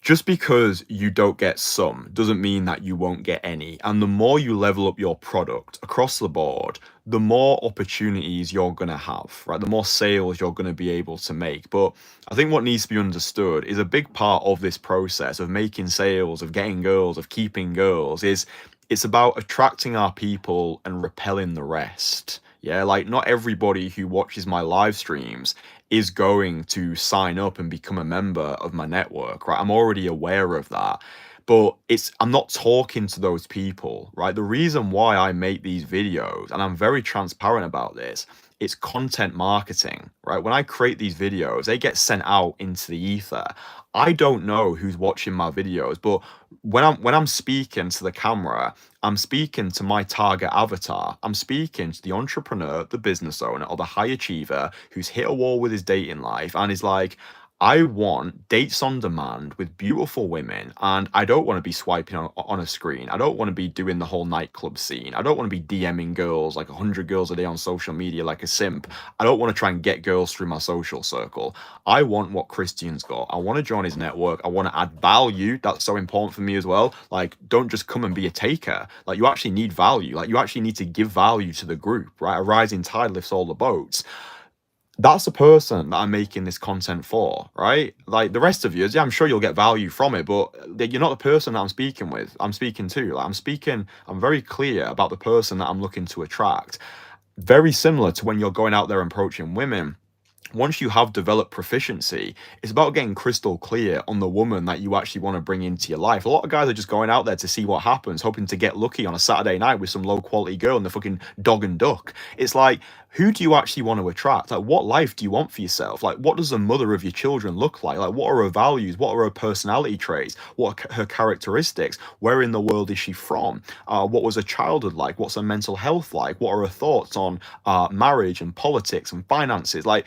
just because you don't get some doesn't mean that you won't get any. And the more you level up your product across the board, the more opportunities you're going to have, right? The more sales you're going to be able to make. But I think what needs to be understood is a big part of this process of making sales, of getting girls, of keeping girls is it's about attracting our people and repelling the rest. Yeah, like not everybody who watches my live streams is going to sign up and become a member of my network, right? I'm already aware of that. But I'm not talking to those people, right? The reason why I make these videos, and I'm very transparent about this, it's content marketing, right? When I create these videos, they get sent out into the ether. I don't know who's watching my videos, but when I'm speaking to the camera, I'm speaking to my target avatar. I'm speaking to the entrepreneur, the business owner, or the high achiever who's hit a wall with his dating life and is like, I want dates on demand with beautiful women, and I don't want to be swiping on a screen. I don't want to be doing the whole nightclub scene. I don't want to be DMing girls like 100 girls a day on social media like a simp. I don't want to try and get girls through my social circle. I want what Kristian's got. I want to join his network. I want to add value. That's so important for me as well. Like, don't just come and be a taker. Like, you actually need value. Like, you actually need to give value to the group, right? A rising tide lifts all the boats. That's the person that I'm making this content for, right? Like the rest of you, yeah, I'm sure you'll get value from it, but you're not the person that I'm speaking with. I'm speaking to. Like I'm very clear about the person that I'm looking to attract. Very similar to when you're going out there approaching women. Once you have developed proficiency, it's about getting crystal clear on the woman that you actually want to bring into your life. A lot of guys are just going out there to see what happens, hoping to get lucky on a Saturday night with some low quality girl and the fucking dog and duck. It's like, who do you actually want to attract? Like, what life do you want for yourself? Like, what does the mother of your children look like? Like, what are her values? What are her personality traits? What are her characteristics? Where in the world is she from? What was her childhood like? What's her mental health like? What are her thoughts on marriage and politics and finances? Like,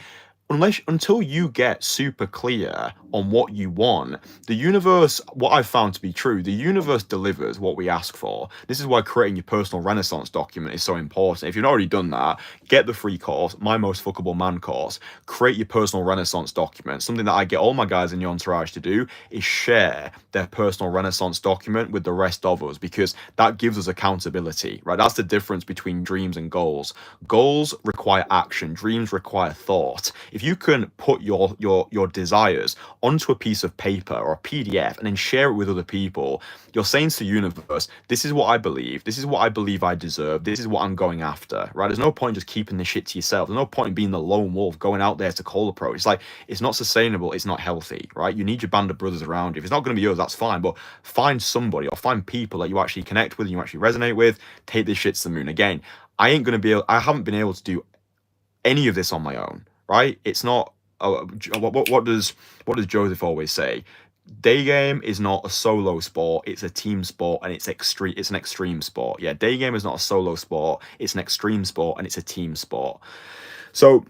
until you get super clear on what you want, the universe, what I've found to be true, the universe delivers what we ask for. This is why creating your personal renaissance document is so important. If you've not already done that, get the free course, My Most Fuckable Man course. Create your personal renaissance document. Something that I get all my guys in your entourage to do is share their personal renaissance document with the rest of us, because that gives us accountability, right? That's the difference between dreams and goals. Goals require action, dreams require thought. If you can put your desires onto a piece of paper or a PDF and then share it with other people, you're saying to the universe, this is what I believe, this is what I believe I deserve, this is what I'm going after, right? There's no point in just keeping this shit to yourself. There's no point in being the lone wolf going out there to cold approach. It's like, it's not sustainable, it's not healthy, right? You need your band of brothers around you. If it's not going to be yours, that's fine, but find somebody or find people that you actually connect with and you actually resonate with. Take this shit to the moon. Again, I haven't been able to do any of this on my own, right? It's not, what does Joseph always say? Day game is not a solo sport, it's a team sport, and it's an extreme sport. Yeah, day game is not a solo sport, it's an extreme sport, and it's a team sport. So,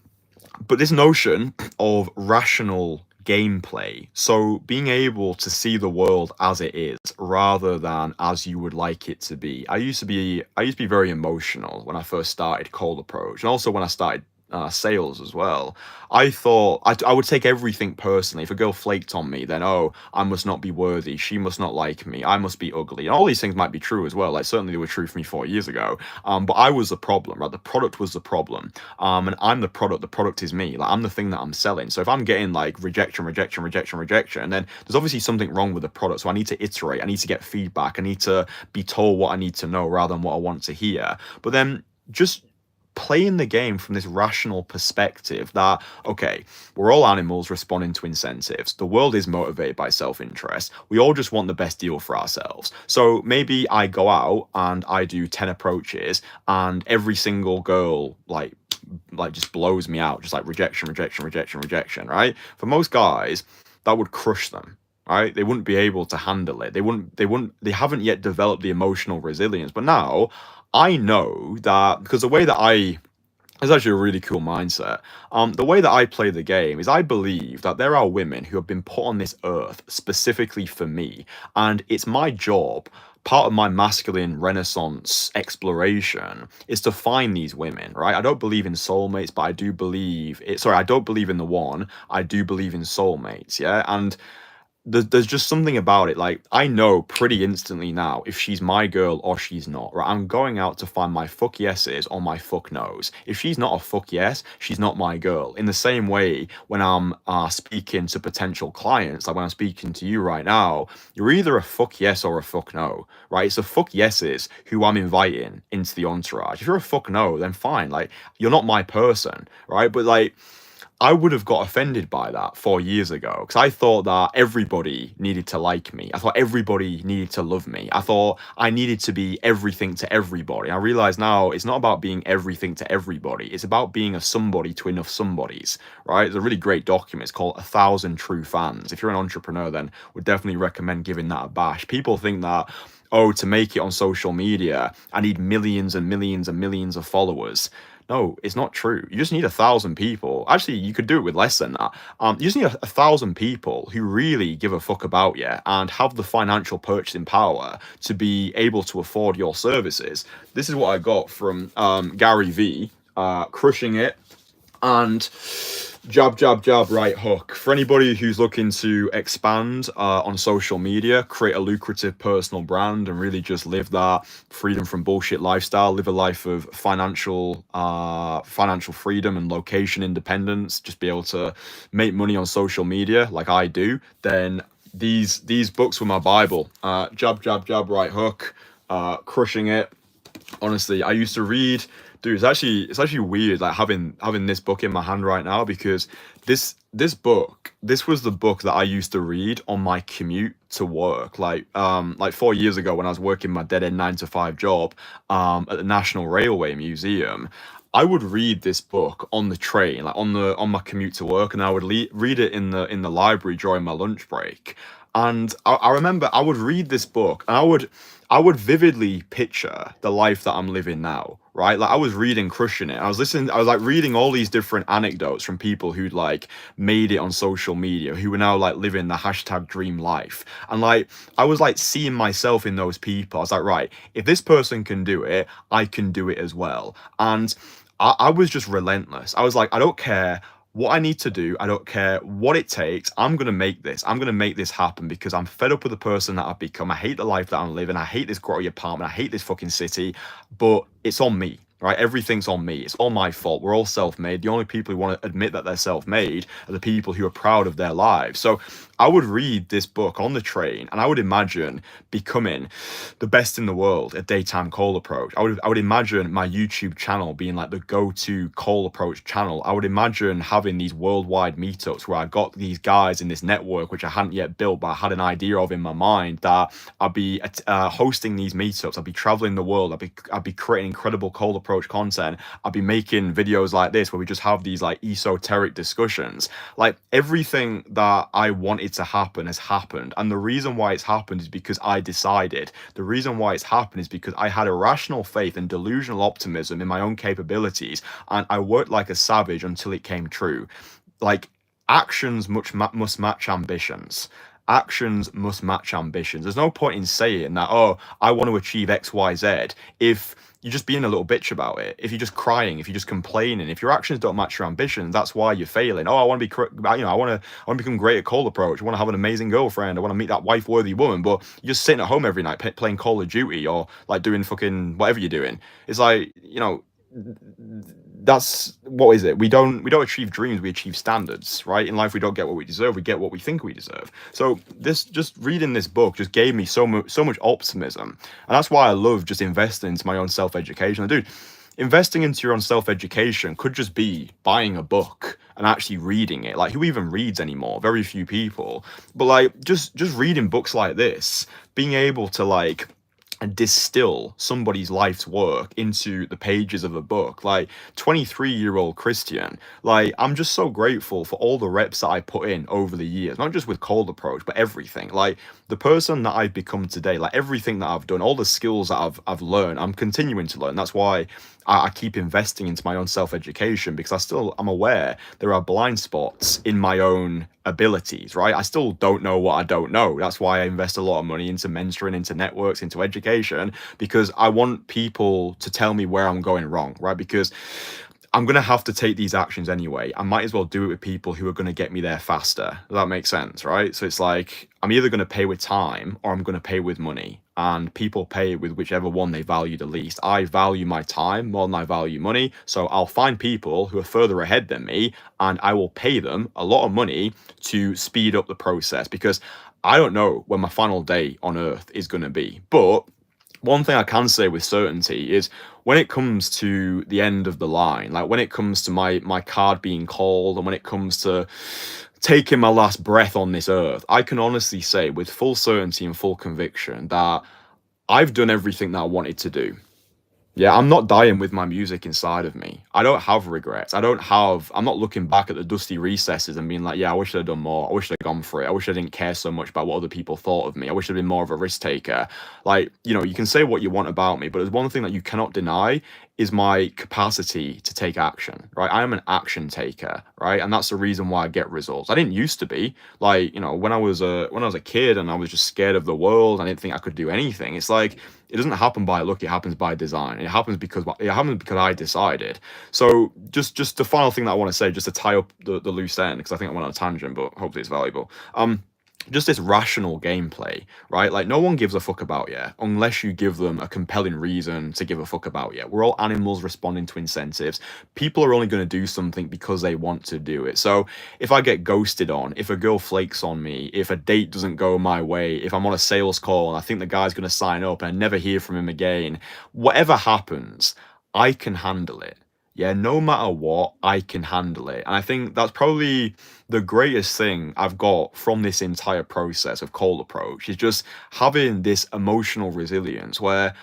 but this notion of rational gameplay, so being able to see the world as it is rather than as you would like it to be. I used to be very emotional when I first started cold approach, and also when I started sales as well. I thought I would take everything personally. If a girl flaked on me, then, oh, I must not be worthy, she must not like me, I must be ugly. And all these things might be true as well. Like, certainly they were true for me 4 years ago. But I was the problem, right? The product was the problem. And I'm the product is me. Like, I'm the thing that I'm selling. So if I'm getting like rejection, then there's obviously something wrong with the product. So I need to iterate, I need to get feedback, I need to be told what I need to know rather than what I want to hear. But then just playing the game from this rational perspective that, okay, we're all animals responding to incentives. The world is motivated by self-interest. We all just want the best deal for ourselves. So maybe I go out and I do 10 approaches and every single girl like just blows me out, just like rejection, right? For most guys, that would crush them. Right? They wouldn't be able to handle it. They haven't yet developed the emotional resilience. But now I know that, because the way that it's actually a really cool mindset. The way that I play the game is I believe that there are women who have been put on this earth specifically for me. And it's my job, part of my masculine renaissance exploration, is to find these women, right? I don't believe in soulmates, but I do believe it. Sorry, I don't believe in the one. I do believe in soulmates, yeah? And there's just something about it. Like, I know pretty instantly now if she's my girl or she's not, right? I'm going out to find my fuck yeses or my fuck nos. If she's not a fuck yes, she's not my girl. In the same way, when I'm speaking to potential clients, like when I'm speaking to you right now, you're either a fuck yes or a fuck no, right? It's the fuck yeses who I'm inviting into the entourage. If you're a fuck no, then fine. Like, you're not my person, right? But like, I would have got offended by that 4 years ago, because I thought that everybody needed to like me. I thought everybody needed to love me. I thought I needed to be everything to everybody. I realize now it's not about being everything to everybody. It's about being a somebody to enough somebodies, right? There's a really great document. It's called 1,000 True Fans. If you're an entrepreneur, then would definitely recommend giving that a bash. People think that, oh, to make it on social media, I need millions and millions and millions of followers. No, it's not true. You just need 1,000 people. Actually, you could do it with less than that. You just need 1,000 people who really give a fuck about you and have the financial purchasing power to be able to afford your services. This is what I got from Gary V, Crushing It, and jab, jab, jab, right hook. For anybody who's looking to expand on social media, create a lucrative personal brand, and really just live that freedom from bullshit lifestyle, live a life of financial freedom and location independence, just be able to make money on social media like I do, then these books were my Bible. Jab, jab, jab, right hook, Crushing It. Honestly, I used to read, dude, it's actually weird like having this book in my hand right now, because this was the book that I used to read on my commute to work, like 4 years ago when I was working my dead end 9 to 5 job at the National Railway Museum. I would read this book on the train, like on my commute to work, and I would read it in the library during my lunch break. And I remember I would read this book, and I would vividly picture the life that I'm living now, right? Like I was reading Crushing It. I was like reading all these different anecdotes from people who'd like made it on social media, who were now like living the hashtag dream life. And like I was like seeing myself in those people. I was like, right, if this person can do it, I can do it as well. And I was just relentless. I was like, I don't care what I need to do. I don't care what it takes. I'm going to make this. I'm going to make this happen because I'm fed up with the person that I've become. I hate the life that I'm living. I hate this grotty apartment. I hate this fucking city, but it's on me, right? Everything's on me. It's all my fault. We're all self-made. The only people who want to admit that they're self-made are the people who are proud of their lives. So I would read this book on the train, and I would imagine becoming the best in the world at daytime cold approach. I would imagine my YouTube channel being like the go-to cold approach channel. I would imagine having these worldwide meetups where I got these guys in this network which I hadn't yet built, but I had an idea of in my mind, that I'd be hosting these meetups. I'd be traveling the world. I'd be creating incredible cold approach content. I'd be making videos like this where we just have these like esoteric discussions. Like everything that I wanted to happen has happened, and the reason why it's happened is because I decided. The reason why it's happened is because I had irrational faith and delusional optimism in my own capabilities, and I worked like a savage until it came true. Like actions must match ambitions. Actions must match ambitions. There's no point in saying that, oh, I want to achieve XYZ, if you're just being a little bitch about it, if you're just crying, if you're just complaining, if your actions don't match your ambitions, that's why you're failing. Oh, I want to be, I want to become great at cold approach. I want to have an amazing girlfriend. I want to meet that wife-worthy woman. But you're just sitting at home every night playing Call of Duty, or like doing fucking whatever you're doing. It's like, that's, what is it? We don't achieve dreams, we achieve standards, right? In life, we don't get what we deserve, we get what we think we deserve. So this, just reading this book just gave me so much optimism, and that's why I love just investing into my own self-education. Dude, investing into your own self-education could just be buying a book and actually reading it. Like, who even reads anymore? Very few people. But like just reading books like this, being able to like and distill somebody's life's work into the pages of a book. Like 23-year-old Kristian, like I'm just so grateful for all the reps that I put in over the years, not just with cold approach, but everything. Like the person that I've become today, like everything that I've done, all the skills that I've learned, I'm continuing to learn. That's why I keep investing into my own self-education, because I'm aware there are blind spots in my own abilities, right? I still don't know what I don't know. That's why I invest a lot of money into mentoring, into networks, into education, because I want people to tell me where I'm going wrong, right? Because I'm going to have to take these actions anyway. I might as well do it with people who are going to get me there faster. Does that make sense, right? So it's like, I'm either going to pay with time or I'm going to pay with money. And people pay with whichever one they value the least. I value my time more than I value money. So I'll find people who are further ahead than me, and I will pay them a lot of money to speed up the process, because I don't know when my final day on earth is going to be. But one thing I can say with certainty is, when it comes to the end of the line, like when it comes to my card being called, and when it comes to taking my last breath on this earth, I can honestly say with full certainty and full conviction that I've done everything that I wanted to do. Yeah, I'm not dying with my music inside of me. I don't have regrets. I'm not looking back at the dusty recesses and being like, yeah, I wish I'd done more. I wish I'd gone for it. I wish I didn't care so much about what other people thought of me. I wish I'd been more of a risk taker. Like, you can say what you want about me, but there's one thing that you cannot deny is my capacity to take action, right? I am an action taker, right? And that's the reason why I get results. I didn't used to be like, when I was a kid and I was just scared of the world, I didn't think I could do anything. It's like it doesn't happen by luck, it happens by design. It happens because I decided. So just the final thing that I want to say, just to tie up the loose end, because I think I went on a tangent, but hopefully it's valuable. Just this rational gameplay, right? Like no one gives a fuck about you unless you give them a compelling reason to give a fuck about you. We're all animals responding to incentives. People are only going to do something because they want to do it. So if I get ghosted on, if a girl flakes on me, if a date doesn't go my way, if I'm on a sales call and I think the guy's going to sign up and I never hear from him again, whatever happens, I can handle it. Yeah, no matter what, I can handle it. And I think that's probably the greatest thing I've got from this entire process of cold approach is just having this emotional resilience where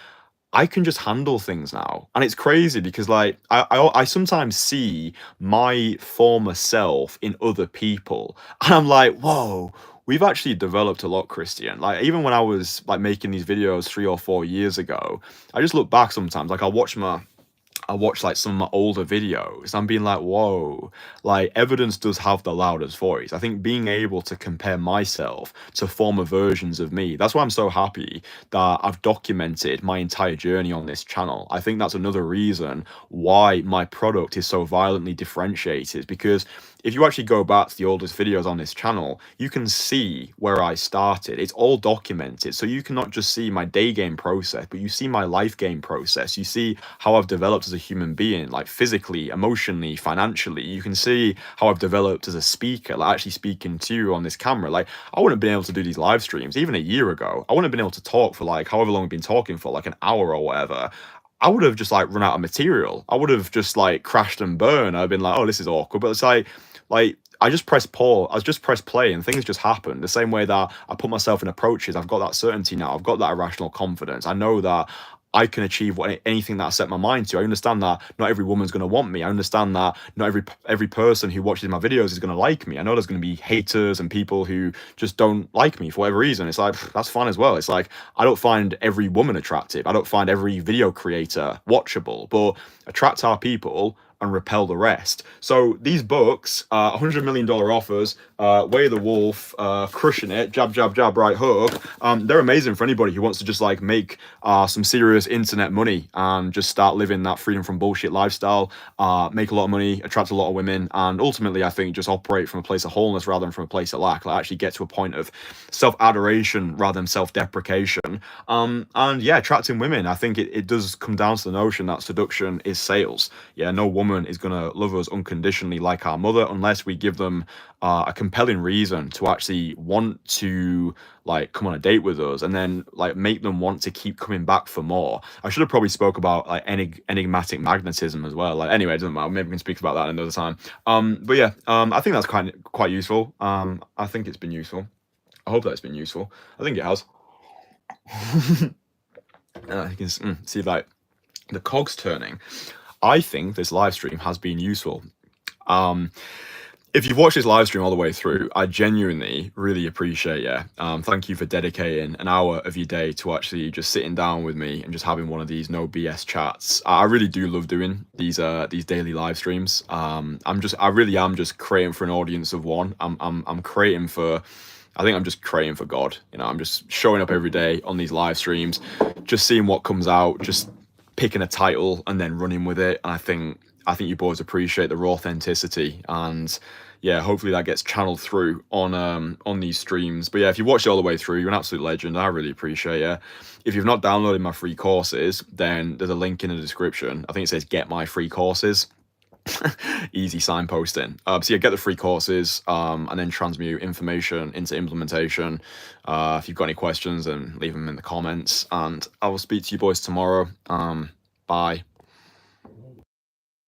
I can just handle things now. And it's crazy because like I sometimes see my former self in other people and I'm like, whoa, we've actually developed a lot, Kristian. Like even when I was like making these videos 3 or 4 years ago, I just look back sometimes, like I watch like some of my older videos. I'm being like, whoa, like evidence does have the loudest voice. I think being able to compare myself to former versions of me, that's why I'm so happy that I've documented my entire journey on this channel. I think that's another reason why my product is so violently differentiated, because if you actually go back to the oldest videos on this channel, you can see where I started. It's all documented. So you cannot just see my day game process, but you see my life game process. You see how I've developed as a human being, like physically, emotionally, financially. You can see how I've developed as a speaker, like actually speaking to you on this camera. Like I wouldn't have been able to do these live streams even a year ago. I wouldn't have been able to talk for like however long we've been talking for, like an hour or whatever. I would have just like run out of material. I would have just like crashed and burned. I've been like, oh, this is awkward. But it's like I just pressed pause. I just pressed play, and things just happened. The same way that I put myself in approaches, I've got that certainty now. I've got that irrational confidence. I know that I can achieve anything that I set my mind to. I understand that not every woman's going to want me. I understand that not every person who watches my videos is going to like me. I know there's going to be haters and people who just don't like me for whatever reason. It's like, that's fine as well. It's like, I don't find every woman attractive. I don't find every video creator watchable, but attract our people and repel the rest. So these books, $100 million offers, Way of the Wolf, Crushing It, Jab, Jab, Jab, Right Hook. They're amazing for anybody who wants to just like make some serious internet money and just start living that freedom from bullshit lifestyle, make a lot of money, attract a lot of women, and ultimately I think just operate from a place of wholeness rather than from a place of lack. Like actually get to a point of self-adoration rather than self-deprecation. And yeah, attracting women, I think it does come down to the notion that seduction is sales. Yeah, no woman is going to love us unconditionally like our mother unless we give them a compelling reason to actually want to like come on a date with us, and then like make them want to keep coming back for more. I should have probably spoke about like enigmatic magnetism as well. Like anyway, it doesn't matter, maybe we can speak about that another time. But yeah, I think that's quite useful. I think it's been useful. I hope that it's been useful. I think it has. You can see like the cogs turning. I think this live stream has been useful. If you've watched this live stream all the way through, I genuinely really appreciate you. Thank you for dedicating an hour of your day to actually just sitting down with me and just having one of these no BS chats. I really do love doing these daily live streams. I really am just creating for an audience of one. I'm creating for. I think I'm just creating for God. I'm just showing up every day on these live streams, just seeing what comes out, just picking a title and then running with it. And I think you boys appreciate the raw authenticity, and yeah, hopefully that gets channeled through on these streams. But yeah, if you watched it all the way through, you're an absolute legend. I really appreciate it. If you've not downloaded my free courses, then there's a link in the description. I think it says get my free courses. Easy signposting. So yeah, get the free courses and then transmute information into implementation. If you've got any questions, then leave them in the comments, and I will speak to you boys tomorrow. Bye.